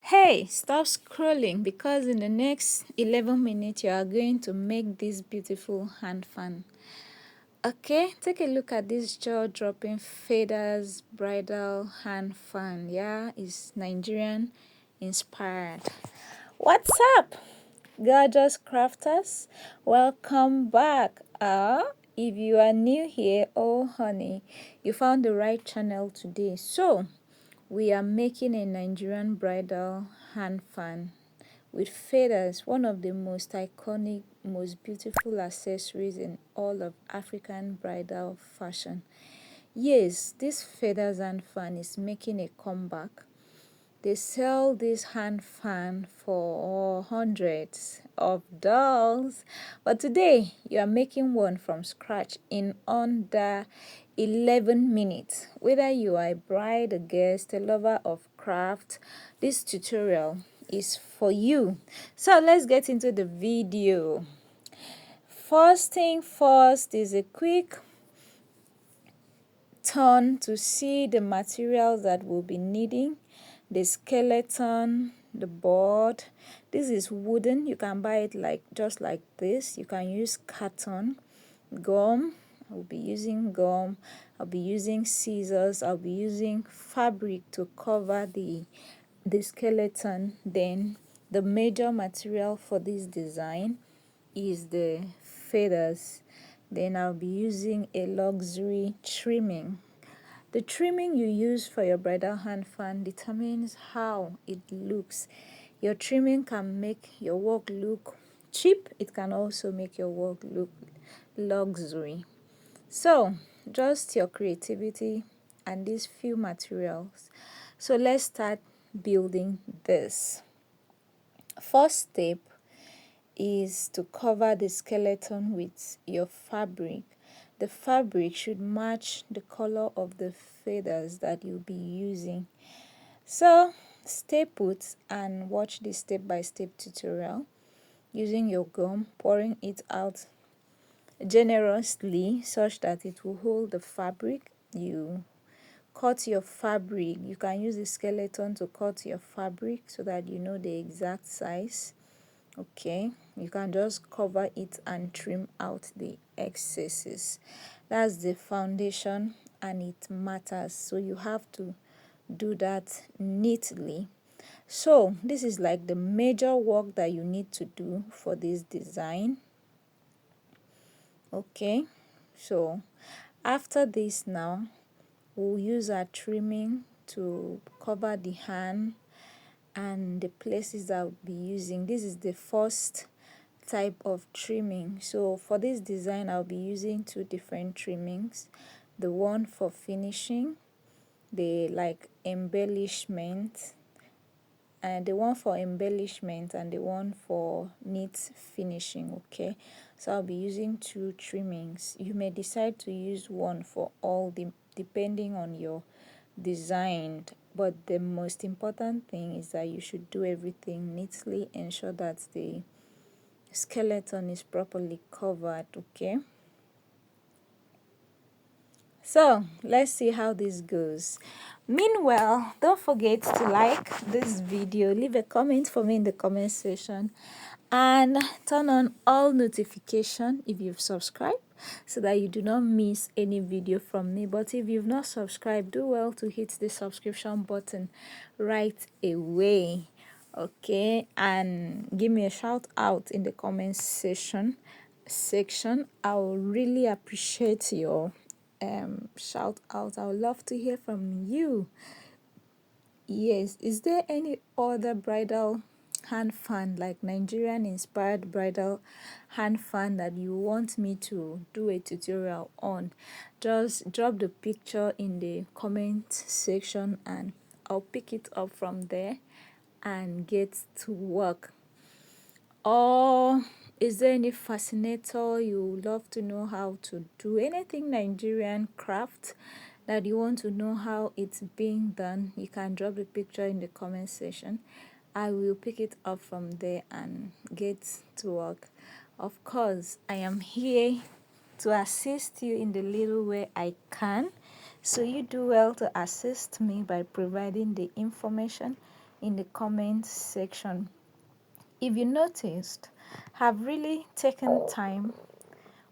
Hey, stop scrolling because in the next 11 minutes you are going to make this beautiful hand fan. Okay, take a look at this jaw-dropping feathers bridal hand fan. Yeah, it's Nigerian inspired. What's up, gorgeous crafters? Welcome back. If you are new here, oh honey, you found the right channel today. So, we are making a Nigerian bridal hand fan with feathers, one of the most iconic, most beautiful accessories in all of African bridal fashion. Yes, this feathers hand fan is making a comeback. They sell this hand fan for hundreds of dollars. But today, you are making one from scratch in under 11 minutes. Whether you are a bride, a guest, a lover of craft, this tutorial is for you. So let's get into the video. First thing first is a quick turn to see the materials that we'll be needing. The skeleton, the board. This is wooden. You can buy it like just like this. You can use carton, gum. I'll be using gum. I'll be using scissors. I'll be using fabric to cover the skeleton. Then the major material for this design is the feathers. Then I'll be using a luxury trimming. The trimming you use for your bridal hand fan determines how it looks. Your trimming can make your work look cheap. It can also make your work look luxury. So, just your creativity and these few materials. So let's start building this. First step is to cover the skeleton with your fabric. The fabric should match the color of the feathers that you'll be using. So stay put and watch this step-by-step tutorial using your gum, pouring it out generously such that it will hold the fabric. You cut your fabric. You can use the skeleton to cut your fabric so that you know the exact size. Okay, you can just cover it and trim out the excesses. That's the foundation and it matters, so you have to do that neatly. So this is like the major work that you need to do for this design. Okay, so after this now we'll use our trimming to cover the hand and the places that I'll be using. This is the first type of trimming. So for this design I'll be using two different trimmings. The one for finishing, the like embellishment, and the one for embellishment and the one for neat finishing. Okay, so I'll be using two trimmings. You may decide to use one for all the depending on your design, but the most important thing is that you should do everything neatly, ensure that the skeleton is properly covered. Okay, so let's see how this goes. Meanwhile, don't forget to like this video, leave a comment for me in the comment section, and turn on all notification if you've subscribed so that you do not miss any video from me. But if you've not subscribed, do well to hit the subscription button right away. Okay, and give me a shout out in the comment section. I will really appreciate your shout out. I would love to hear from you. Yes, is there any other bridal hand fan, like Nigerian inspired bridal hand fan, that you want me to do a tutorial on? Just drop the picture in the comment section and I'll pick it up from there and get to work. Or is there any fascinator you love to know how to do? Anything Nigerian craft that you want to know how it's being done? You can drop the picture in the comment section. I will pick it up from there and get to work. Of course, I am here to assist you in the little way I can. So you do well to assist me by providing the information in the comment section. If you noticed, have really taken time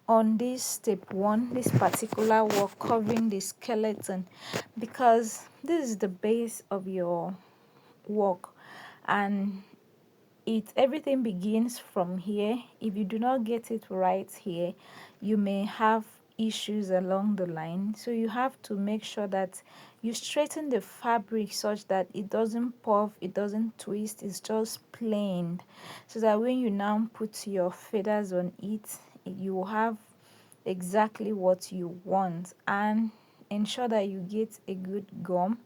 on this step 1, this particular work covering the skeleton, because this is the base of your work, and everything begins from here. If you do not get it right here, you may have issues along the line. So you have to make sure that you straighten the fabric such that it doesn't puff, it doesn't twist, it's just plain, so that when you now put your feathers on it, you will have exactly what you want. And ensure that you get a good gum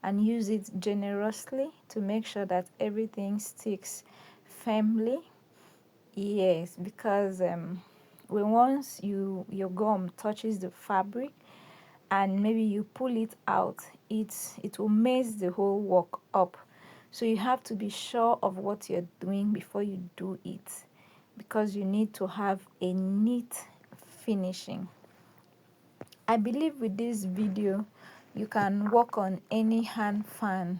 and use it generously to make sure that everything sticks firmly. Yes, because when once your gum touches the fabric and maybe you pull it out, it will mess the whole work up. So you have to be sure of what you're doing before you do it, because you need to have a neat finishing. I believe with this video you can work on any hand fan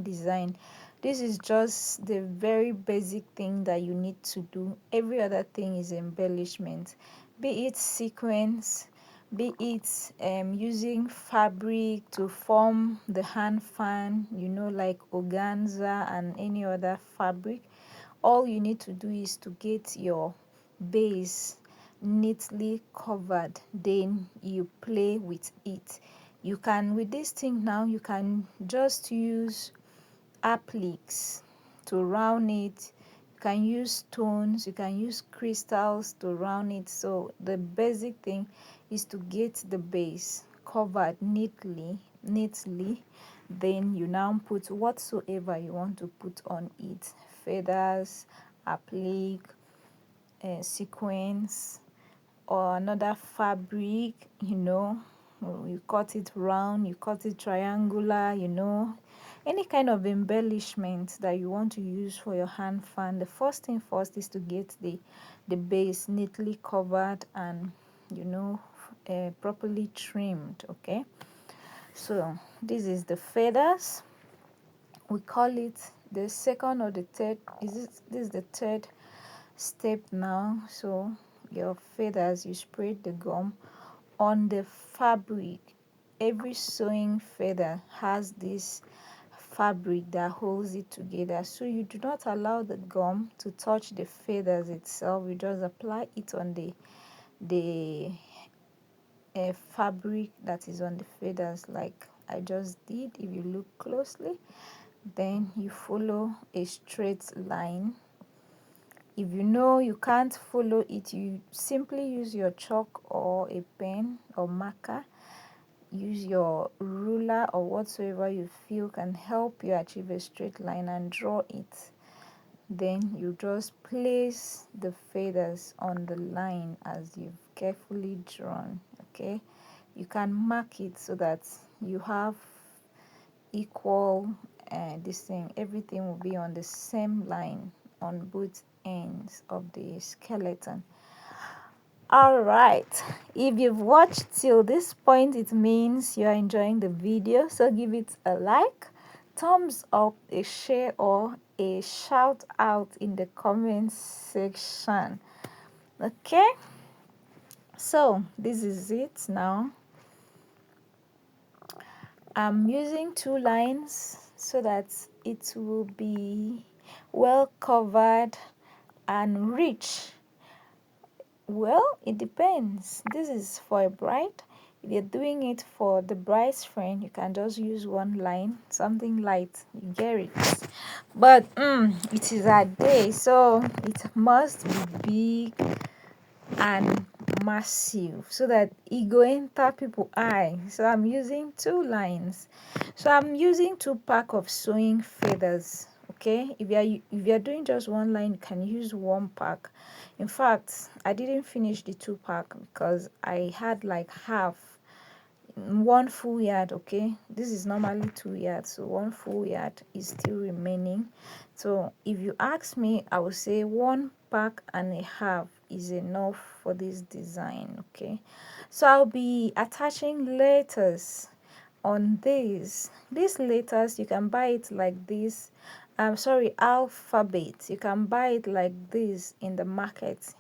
design. This is just the very basic thing that you need to do. Every other thing is embellishment, be it sequence, be it using fabric to form the hand fan, like organza and any other fabric. All you need to do is to get your base neatly covered, then you play with it. You can, with this thing now, you can just use appliques to round it. You can use stones, you can use crystals to round it. So the basic thing is to get the base covered neatly, then you now put whatsoever you want to put on it: feathers, applique, sequence, or another fabric. You cut it round, you cut it triangular, any kind of embellishment that you want to use for your hand fan. The first thing first is to get the base neatly covered and properly trimmed. Okay, so this is the feathers. We call it the second or the third. This is the third step now. So your feathers, you spread the gum on the fabric. Every sewing feather has this fabric that holds it together, so you do not allow the gum to touch the feathers itself. You just apply it on the fabric that is on the feathers, like I just did. If you look closely, then you follow a straight line. If you know you can't follow it, you simply use your chalk or a pen or marker. Use your ruler or whatsoever you feel can help you achieve a straight line and draw it. Then you just place the feathers on the line as you've carefully drawn. Okay, you can mark it so that you have equal this thing. Everything will be on the same line on both ends of the skeleton. All right, if you've watched till this point, it means you're enjoying the video. So give it a like, thumbs up, a share, or a shout out in the comment section. Okay, so this is it now. I'm using 2 lines so that it will be well covered and rich. Well, it depends. This is for a bride. If you're doing it for the bride's friend, you can just use 1 line, something light. You get it. But it is a day, so it must be big and massive so that it go enter people eye. So I'm using 2 lines. So I'm using 2 pack of sewing feathers. Okay, if you're doing just 1 line, you can use 1 pack. In fact, I didn't finish the 2 pack because I had like half, 1 full yard. Okay, this is normally 2 yards, so 1 full yard is still remaining. So if you ask me, I would say 1 pack and a half is enough for this design. Okay, so I'll be attaching letters on these letters. You can buy it like this. I'm sorry, alphabet. You can buy it like this in the market.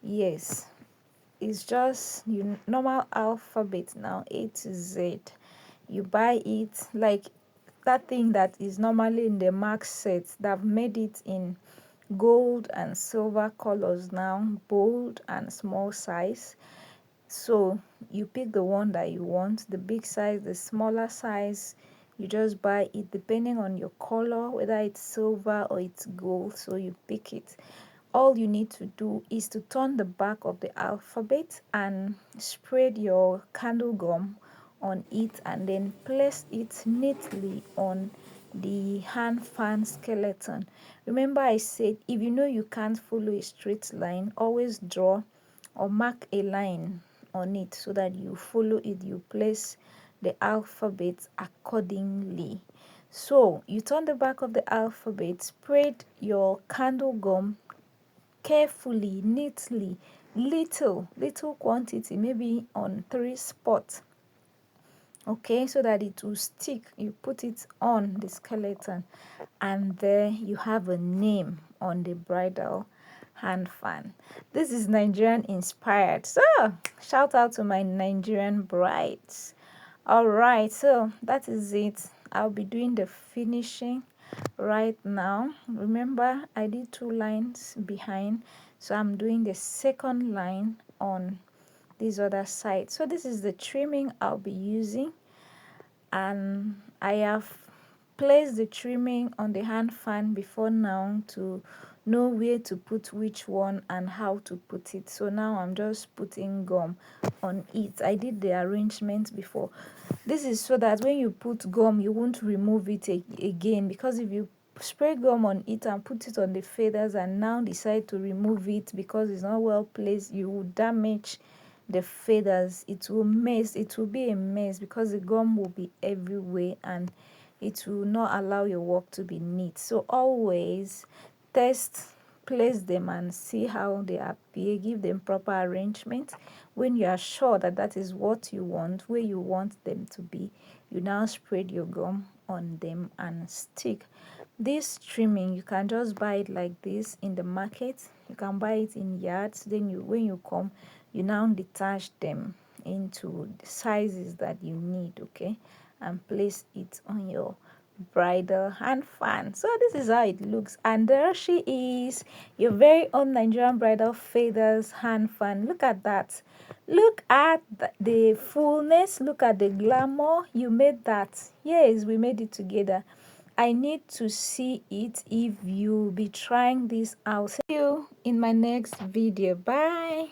Yes, it's just normal alphabet now, A to Z. You buy it like that thing that is normally in the mark set. They've made it in gold and silver colors now, bold and small size. So you pick the one that you want, the big size, the smaller size. You just buy it depending on your color, whether it's silver or it's gold. So you pick it. All you need to do is to turn the back of the alphabet and spread your candle gum on it, and then place it neatly on the hand fan skeleton. Remember, I said if you know you can't follow a straight line, always draw or mark a line on it so that you follow it. You place the alphabet accordingly. So you turn the back of the alphabet, spread your candle gum carefully, neatly, little quantity, maybe on 3 spots, okay, so that it will stick. You put it on the skeleton, and there you have a name on the bridal hand fan. This is Nigerian inspired, so shout out to my Nigerian brides. All right, so that is it. I'll be doing the finishing right now. Remember, I did 2 lines behind, so I'm doing the second line on this other side. So this is the trimming I'll be using, and I have placed the trimming on the hand fan before now to know where to put which one and how to put it. So now I'm just putting gum on it. I did the arrangement before. This is so that when you put gum, you won't remove it again, because if you spray gum on it and put it on the feathers and now decide to remove it because it's not well placed, you will damage the feathers. It will mess, it will be a mess, because the gum will be everywhere and it will not allow your work to be neat. So always test, place them and see how they appear. Give them proper arrangement. When you are sure that that is what you want, where you want them to be, you now spread your gum on them and stick. This trimming, you can just buy it like this in the market. You can buy it in yards. Then when you come, you now detach them into the sizes that you need, okay, and place it on your bridal hand fan. So this is how it looks, and there she is, your very own Nigerian bridal feathers hand fan. Look at that. Look at the fullness. Look at the glamour. You made that. Yes, we made it together. I need to see it if you be trying this out. See you in my next video. Bye.